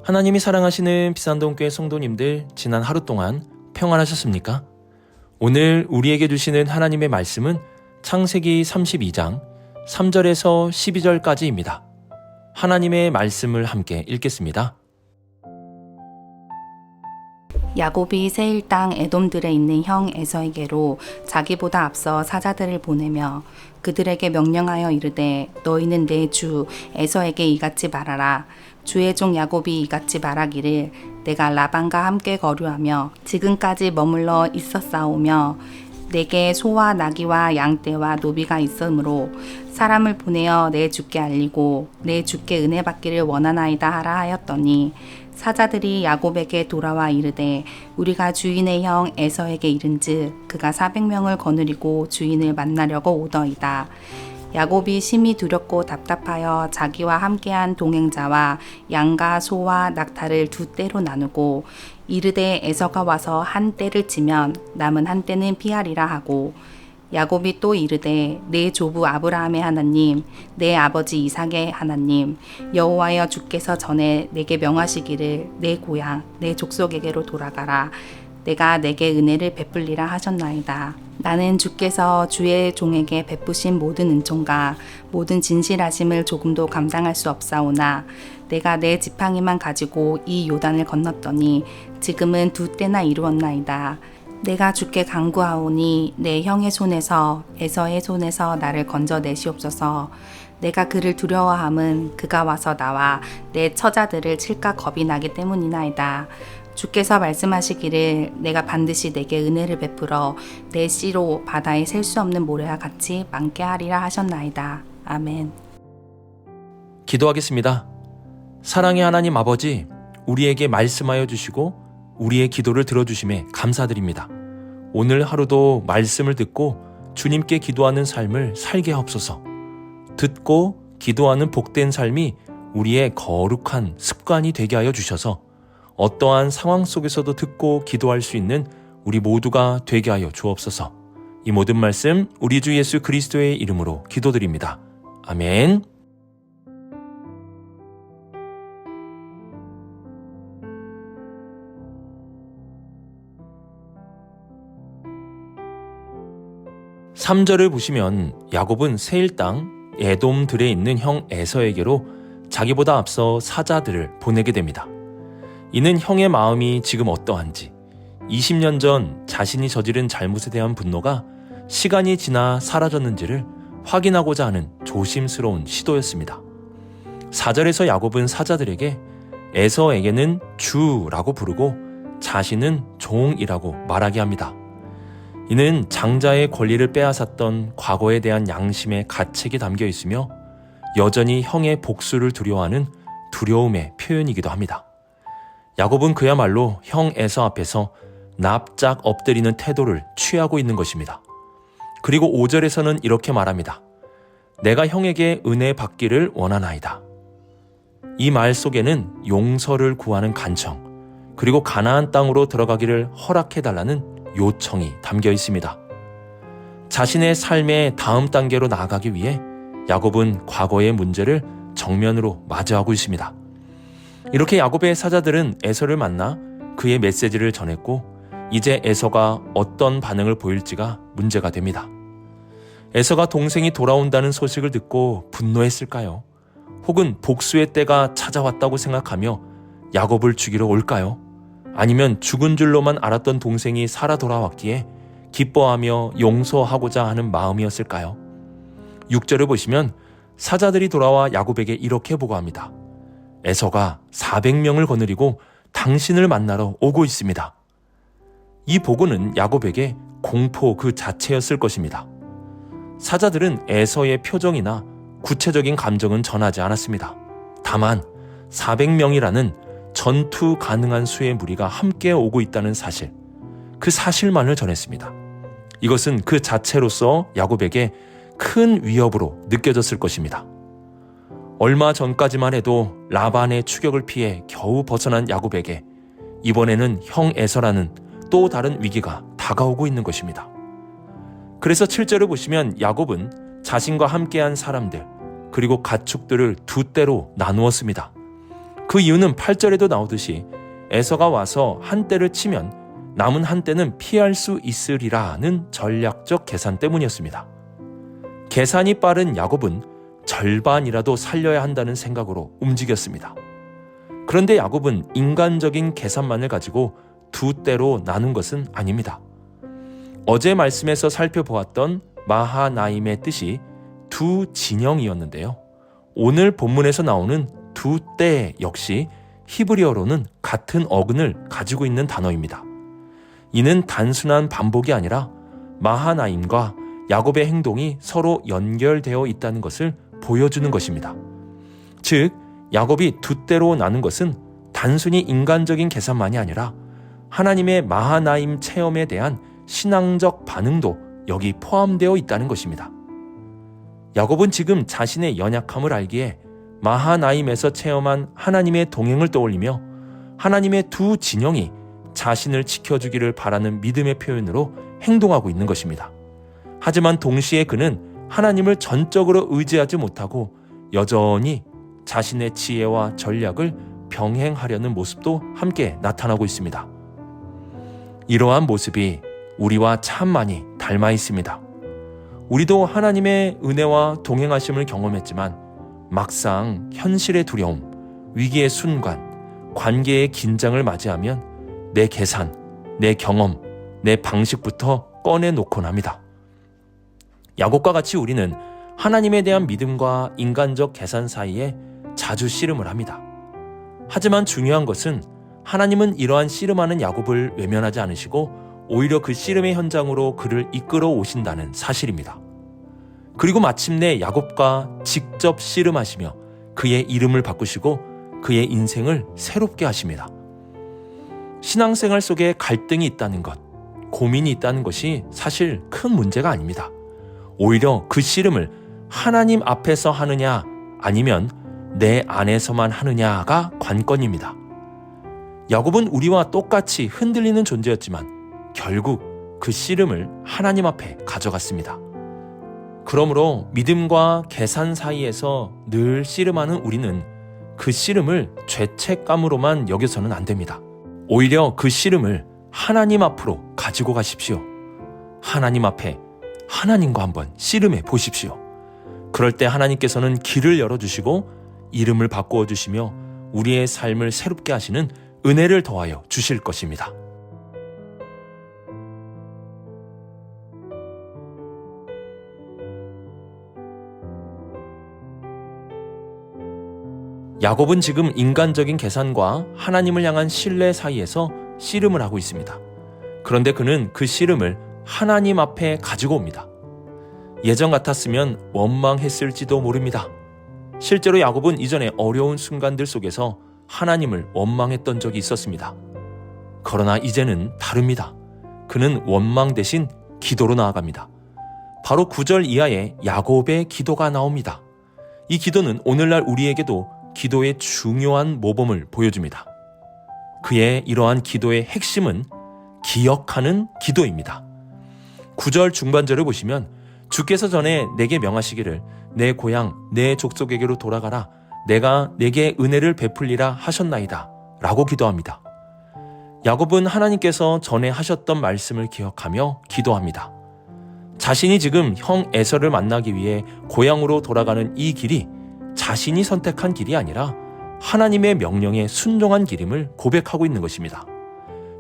하나님이 사랑하시는 비산동교회 성도님들, 지난 하루 동안 평안하셨습니까? 오늘 우리에게 주시는 하나님의 말씀은 창세기 32장 3절에서 12절까지입니다. 하나님의 말씀을 함께 읽겠습니다. 야곱이 세일 땅 에돔들에 있는 형 에서에게로 자기보다 앞서 사자들을 보내며 그들에게 명령하여 이르되 너희는 내 주 에서에게 이같이 말하라. 주의 종 야곱이 이같이 말하기를 내가 라반과 함께 거류하며 지금까지 머물러 있었사오며 내게 소와 나귀와 양떼와 노비가 있으므로 사람을 보내어 내 주께 알리고 내 주께 은혜 받기를 원하나이다 하라 하였더니 사자들이 야곱에게 돌아와 이르되 우리가 주인의 형 에서에게 이른즉 그가 400명을 거느리고 주인을 만나려고 오더이다. 야곱이 심히 두렵고 답답하여 자기와 함께한 동행자와 양과 소와 낙타를 두 떼로 나누고 이르되 에서가 와서 한 떼를 치면 남은 한 떼는 피하리라 하고 야곱이 또 이르되 내 조부 아브라함의 하나님 내 아버지 이삭의 하나님 여호와여 주께서 전에 내게 명하시기를 내 고향 내 족속에게로 돌아가라. 내가 내게 은혜를 베풀리라 하셨나이다. 나는 주께서 주의 종에게 베푸신 모든 은총과 모든 진실하심을 조금도 감당할 수 없사오나 내가 내 지팡이만 가지고 이 요단을 건넜더니 지금은 두 때나 이루었나이다. 내가 주께 간구하오니 내 형의 손에서 에서의 손에서 나를 건져내시옵소서. 내가 그를 두려워함은 그가 와서 나와 내 처자들을 칠까 겁이 나기 때문이나이다. 주께서 말씀하시기를 내가 반드시 내게 은혜를 베풀어 내 씨로 바다에 셀 수 없는 모래와 같이 많게 하리라 하셨나이다. 아멘. 기도하겠습니다. 사랑의 하나님 아버지, 우리에게 말씀하여 주시고 우리의 기도를 들어주심에 감사드립니다. 오늘 하루도 말씀을 듣고 주님께 기도하는 삶을 살게 하옵소서. 듣고 기도하는 복된 삶이 우리의 거룩한 습관이 되게 하여 주셔서 어떠한 상황 속에서도 듣고 기도할 수 있는 우리 모두가 되게 하여 주옵소서. 이 모든 말씀 우리 주 예수 그리스도의 이름으로 기도드립니다. 아멘. (3절을) 보시면 야곱은 세일 땅 에돔들에 있는 형 에서에게로 자기보다 앞서 사자들을 보내게 됩니다. 이는 형의 마음이 지금 어떠한지, 20년 전 자신이 저지른 잘못에 대한 분노가 시간이 지나 사라졌는지를 확인하고자 하는 조심스러운 시도였습니다. 4절에서 야곱은 사자들에게 에서에게는 주라고 부르고 자신은 종이라고 말하게 합니다. 이는 장자의 권리를 빼앗았던 과거에 대한 양심의 가책이 담겨 있으며 여전히 형의 복수를 두려워하는 두려움의 표현이기도 합니다. 야곱은 그야말로 형 에서 앞에서 납작 엎드리는 태도를 취하고 있는 것입니다. 그리고 5절에서는 이렇게 말합니다. 내가 형에게 은혜 받기를 원하나이다. 이 말 속에는 용서를 구하는 간청, 그리고 가나안 땅으로 들어가기를 허락해달라는 요청이 담겨 있습니다. 자신의 삶의 다음 단계로 나아가기 위해 야곱은 과거의 문제를 정면으로 마주하고 있습니다. 이렇게 야곱의 사자들은 에서를 만나 그의 메시지를 전했고 이제 에서가 어떤 반응을 보일지가 문제가 됩니다. 에서가 동생이 돌아온다는 소식을 듣고 분노했을까요? 혹은 복수의 때가 찾아왔다고 생각하며 야곱을 죽이러 올까요? 아니면 죽은 줄로만 알았던 동생이 살아 돌아왔기에 기뻐하며 용서하고자 하는 마음이었을까요? 6절을 보시면 사자들이 돌아와 야곱에게 이렇게 보고합니다. 에서가 400명을 거느리고 당신을 만나러 오고 있습니다. 이 보고는 야곱에게 공포 그 자체였을 것입니다. 사자들은 에서의 표정이나 구체적인 감정은 전하지 않았습니다. 다만 400명이라는 전투 가능한 수의 무리가 함께 오고 있다는 사실, 그 사실만을 전했습니다. 이것은 그 자체로서 야곱에게 큰 위협으로 느껴졌을 것입니다. 얼마 전까지만 해도 라반의 추격을 피해 겨우 벗어난 야곱에게 이번에는 형 에서라는 또 다른 위기가 다가오고 있는 것입니다. 그래서 7절을 보시면 야곱은 자신과 함께한 사람들 그리고 가축들을 두 떼로 나누었습니다. 그 이유는 8절에도 나오듯이 에서가 와서 한 떼를 치면 남은 한 떼는 피할 수 있으리라는 전략적 계산 때문이었습니다. 계산이 빠른 야곱은 절반이라도 살려야 한다는 생각으로 움직였습니다. 그런데 야곱은 인간적인 계산만을 가지고 두 떼로 나눈 것은 아닙니다. 어제 말씀에서 살펴보았던 마하나임의 뜻이 두 진영이었는데요. 오늘 본문에서 나오는 두 떼 역시 히브리어로는 같은 어근을 가지고 있는 단어입니다. 이는 단순한 반복이 아니라 마하나임과 야곱의 행동이 서로 연결되어 있다는 것을 보여주는 것입니다. 즉, 야곱이 두 떼로 나눈 것은 단순히 인간적인 계산만이 아니라 하나님의 마하나임 체험에 대한 신앙적 반응도 여기 포함되어 있다는 것입니다. 야곱은 지금 자신의 연약함을 알기에 마하나임에서 체험한 하나님의 동행을 떠올리며 하나님의 두 진영이 자신을 지켜주기를 바라는 믿음의 표현으로 행동하고 있는 것입니다. 하지만 동시에 그는 하나님을 전적으로 의지하지 못하고 여전히 자신의 지혜와 전략을 병행하려는 모습도 함께 나타나고 있습니다. 이러한 모습이 우리와 참 많이 닮아 있습니다. 우리도 하나님의 은혜와 동행하심을 경험했지만 막상 현실의 두려움, 위기의 순간, 관계의 긴장을 맞이하면 내 계산, 내 경험, 내 방식부터 꺼내놓곤 합니다. 야곱과 같이 우리는 하나님에 대한 믿음과 인간적 계산 사이에 자주 씨름을 합니다. 하지만 중요한 것은 하나님은 이러한 씨름하는 야곱을 외면하지 않으시고 오히려 그 씨름의 현장으로 그를 이끌어 오신다는 사실입니다. 그리고 마침내 야곱과 직접 씨름하시며 그의 이름을 바꾸시고 그의 인생을 새롭게 하십니다. 신앙생활 속에 갈등이 있다는 것, 고민이 있다는 것이 사실 큰 문제가 아닙니다. 오히려 그 씨름을 하나님 앞에서 하느냐 아니면 내 안에서만 하느냐가 관건입니다. 야곱은 우리와 똑같이 흔들리는 존재였지만 결국 그 씨름을 하나님 앞에 가져갔습니다. 그러므로 믿음과 계산 사이에서 늘 씨름하는 우리는 그 씨름을 죄책감으로만 여겨서는 안 됩니다. 오히려 그 씨름을 하나님 앞으로 가지고 가십시오. 하나님 앞에 하나님과 한번 씨름해 보십시오. 그럴 때 하나님께서는 길을 열어주시고 이름을 바꾸어 주시며 우리의 삶을 새롭게 하시는 은혜를 더하여 주실 것입니다. 야곱은 지금 인간적인 계산과 하나님을 향한 신뢰 사이에서 씨름을 하고 있습니다. 그런데 그는 그 씨름을 하나님 앞에 가지고 옵니다. 예전 같았으면 원망했을지도 모릅니다. 실제로 야곱은 이전에 어려운 순간들 속에서 하나님을 원망했던 적이 있었습니다. 그러나 이제는 다릅니다. 그는 원망 대신 기도로 나아갑니다. 바로 9절 이하에 야곱의 기도가 나옵니다. 이 기도는 오늘날 우리에게도 기도의 중요한 모범을 보여줍니다. 그의 이러한 기도의 핵심은 기억하는 기도입니다. 9절 중반절을 보시면 주께서 전에 내게 명하시기를 내 고향 내 족속에게로 돌아가라 내가 내게 은혜를 베풀리라 하셨나이다 라고 기도합니다. 야곱은 하나님께서 전에 하셨던 말씀을 기억하며 기도합니다. 자신이 지금 형 에서를 만나기 위해 고향으로 돌아가는 이 길이 자신이 선택한 길이 아니라 하나님의 명령에 순종한 길임을 고백하고 있는 것입니다.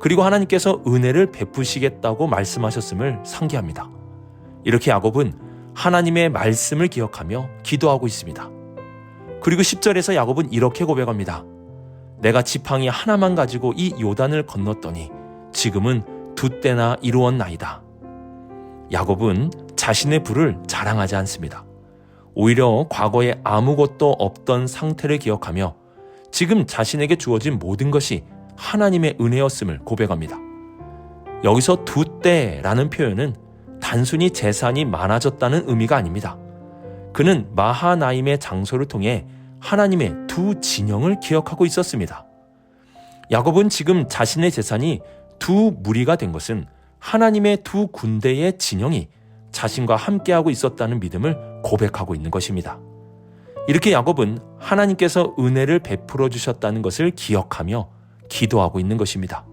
그리고 하나님께서 은혜를 베푸시겠다고 말씀하셨음을 상기합니다. 이렇게 야곱은 하나님의 말씀을 기억하며 기도하고 있습니다. 그리고 10절에서 야곱은 이렇게 고백합니다. 내가 지팡이 하나만 가지고 이 요단을 건넜더니 지금은 두 때나 이루었나이다. 야곱은 자신의 부를 자랑하지 않습니다. 오히려 과거에 아무것도 없던 상태를 기억하며 지금 자신에게 주어진 모든 것이 하나님의 은혜였음을 고백합니다. 여기서 두 때라는 표현은 단순히 재산이 많아졌다는 의미가 아닙니다. 그는 마하나임의 장소를 통해 하나님의 두 진영을 기억하고 있었습니다. 야곱은 지금 자신의 재산이 두 무리가 된 것은 하나님의 두 군대의 진영이 자신과 함께하고 있었다는 믿음을 고백하고 있는 것입니다. 이렇게 야곱은 하나님께서 은혜를 베풀어 주셨다는 것을 기억하며 기도하고 있는 것입니다.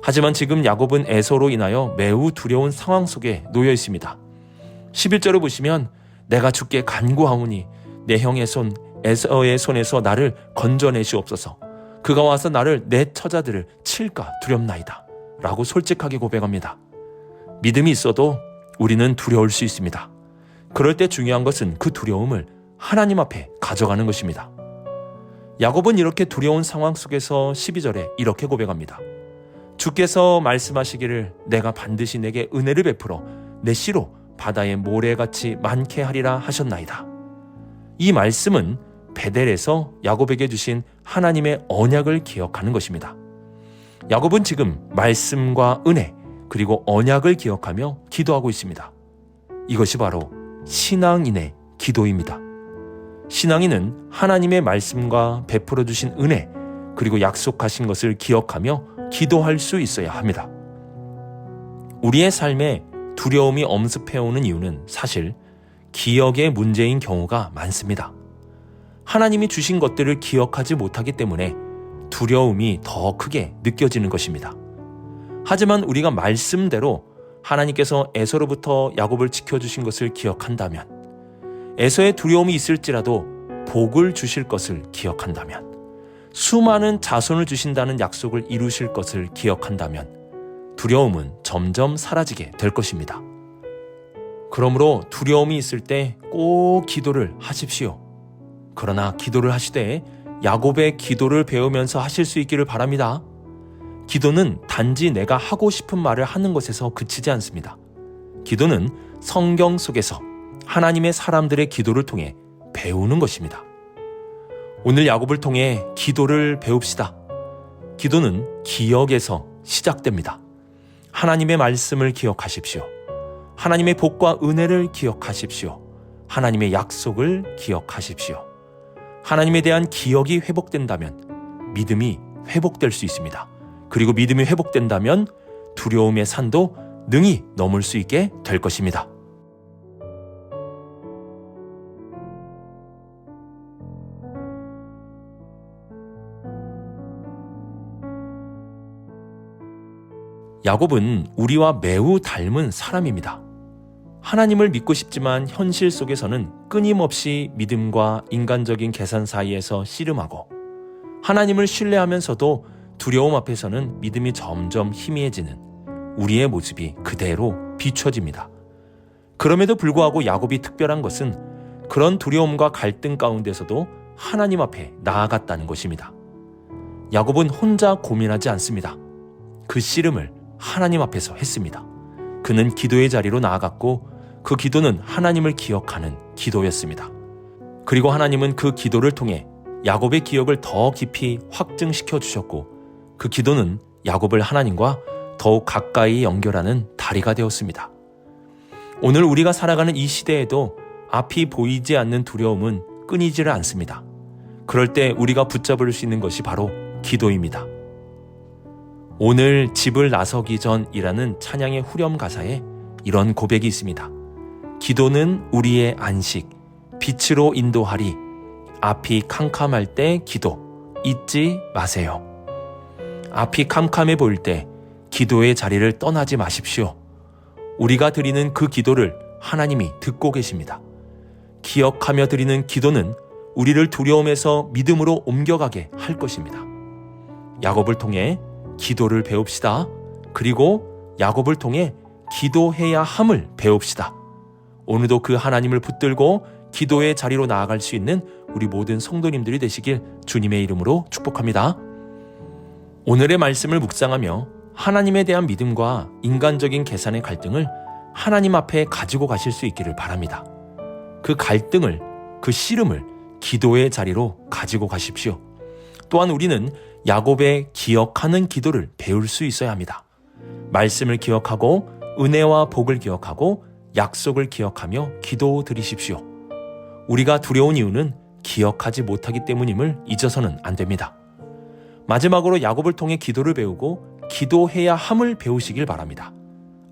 하지만 지금 야곱은 에서로 인하여 매우 두려운 상황 속에 놓여 있습니다. 11절을 보시면 내가 주께 간구하오니 내 형의 손 에서의 손에서 나를 건져내시옵소서. 그가 와서 나를 내 처자들을 칠까 두렵나이다 라고 솔직하게 고백합니다. 믿음이 있어도 우리는 두려울 수 있습니다. 그럴 때 중요한 것은 그 두려움을 하나님 앞에 가져가는 것입니다. 야곱은 이렇게 두려운 상황 속에서 12절에 이렇게 고백합니다. 주께서 말씀하시기를 내가 반드시 내게 은혜를 베풀어 내 씨로 바다의 모래같이 많게 하리라 하셨나이다. 이 말씀은 베델에서 야곱에게 주신 하나님의 언약을 기억하는 것입니다. 야곱은 지금 말씀과 은혜 그리고 언약을 기억하며 기도하고 있습니다. 이것이 바로 신앙인의 기도입니다. 신앙인은 하나님의 말씀과 베풀어 주신 은혜 그리고 약속하신 것을 기억하며 기도할 수 있어야 합니다. 우리의 삶에 두려움이 엄습해오는 이유는 사실 기억의 문제인 경우가 많습니다. 하나님이 주신 것들을 기억하지 못하기 때문에 두려움이 더 크게 느껴지는 것입니다. 하지만 우리가 말씀대로 하나님께서 에서로부터 야곱을 지켜주신 것을 기억한다면, 에서의 두려움이 있을지라도 복을 주실 것을 기억한다면, 수많은 자손을 주신다는 약속을 이루실 것을 기억한다면 두려움은 점점 사라지게 될 것입니다. 그러므로 두려움이 있을 때 꼭 기도를 하십시오. 그러나 기도를 하시되 야곱의 기도를 배우면서 하실 수 있기를 바랍니다. 기도는 단지 내가 하고 싶은 말을 하는 것에서 그치지 않습니다. 기도는 성경 속에서 하나님의 사람들의 기도를 통해 배우는 것입니다. 오늘 야곱을 통해 기도를 배웁시다. 기도는 기억에서 시작됩니다. 하나님의 말씀을 기억하십시오. 하나님의 복과 은혜를 기억하십시오. 하나님의 약속을 기억하십시오. 하나님에 대한 기억이 회복된다면 믿음이 회복될 수 있습니다. 그리고 믿음이 회복된다면 두려움의 산도 능히 넘을 수 있게 될 것입니다. 야곱은 우리와 매우 닮은 사람입니다. 하나님을 믿고 싶지만 현실 속에서는 끊임없이 믿음과 인간적인 계산 사이에서 씨름하고, 하나님을 신뢰하면서도 두려움 앞에서는 믿음이 점점 희미해지는 우리의 모습이 그대로 비춰집니다. 그럼에도 불구하고 야곱이 특별한 것은 그런 두려움과 갈등 가운데서도 하나님 앞에 나아갔다는 것입니다. 야곱은 혼자 고민하지 않습니다. 그 씨름을 하나님 앞에서 했습니다. 그는 기도의 자리로 나아갔고 그 기도는 하나님을 기억하는 기도였습니다. 그리고 하나님은 그 기도를 통해 야곱의 기억을 더 깊이 확증시켜 주셨고, 그 기도는 야곱을 하나님과 더욱 가까이 연결하는 다리가 되었습니다. 오늘 우리가 살아가는 이 시대에도 앞이 보이지 않는 두려움은 끊이지를 않습니다. 그럴 때 우리가 붙잡을 수 있는 것이 바로 기도입니다. 오늘 집을 나서기 전이라는 찬양의 후렴 가사에 이런 고백이 있습니다. 기도는 우리의 안식, 빛으로 인도하리. 앞이 캄캄할 때 기도 잊지 마세요. 앞이 캄캄해 보일 때 기도의 자리를 떠나지 마십시오. 우리가 드리는 그 기도를 하나님이 듣고 계십니다. 기억하며 드리는 기도는 우리를 두려움에서 믿음으로 옮겨가게 할 것입니다. 야곱을 통해 기도를 배웁시다. 그리고 야곱을 통해 기도해야 함을 배웁시다. 오늘도 그 하나님을 붙들고 기도의 자리로 나아갈 수 있는 우리 모든 성도님들이 되시길 주님의 이름으로 축복합니다. 오늘의 말씀을 묵상하며 하나님에 대한 믿음과 인간적인 계산의 갈등을 하나님 앞에 가지고 가실 수 있기를 바랍니다. 그 갈등을, 그 씨름을 기도의 자리로 가지고 가십시오. 또한 우리는 야곱의 기억하는 기도를 배울 수 있어야 합니다. 말씀을 기억하고 은혜와 복을 기억하고 약속을 기억하며 기도 드리십시오. 우리가 두려운 이유는 기억하지 못하기 때문임을 잊어서는 안 됩니다. 마지막으로 야곱을 통해 기도를 배우고 기도해야 함을 배우시길 바랍니다.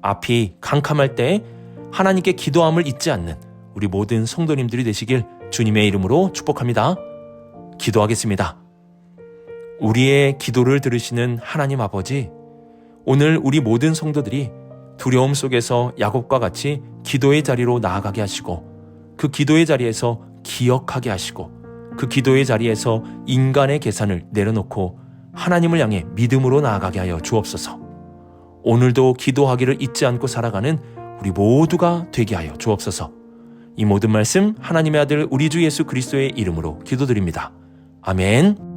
앞이 캄캄할 때 하나님께 기도함을 잊지 않는 우리 모든 성도님들이 되시길 주님의 이름으로 축복합니다. 기도하겠습니다. 우리의 기도를 들으시는 하나님 아버지, 오늘 우리 모든 성도들이 두려움 속에서 야곱과 같이 기도의 자리로 나아가게 하시고, 그 기도의 자리에서 기억하게 하시고, 그 기도의 자리에서 인간의 계산을 내려놓고 하나님을 향해 믿음으로 나아가게 하여 주옵소서. 오늘도 기도하기를 잊지 않고 살아가는 우리 모두가 되게 하여 주옵소서. 이 모든 말씀 하나님의 아들 우리 주 예수 그리스도의 이름으로 기도드립니다. 아멘.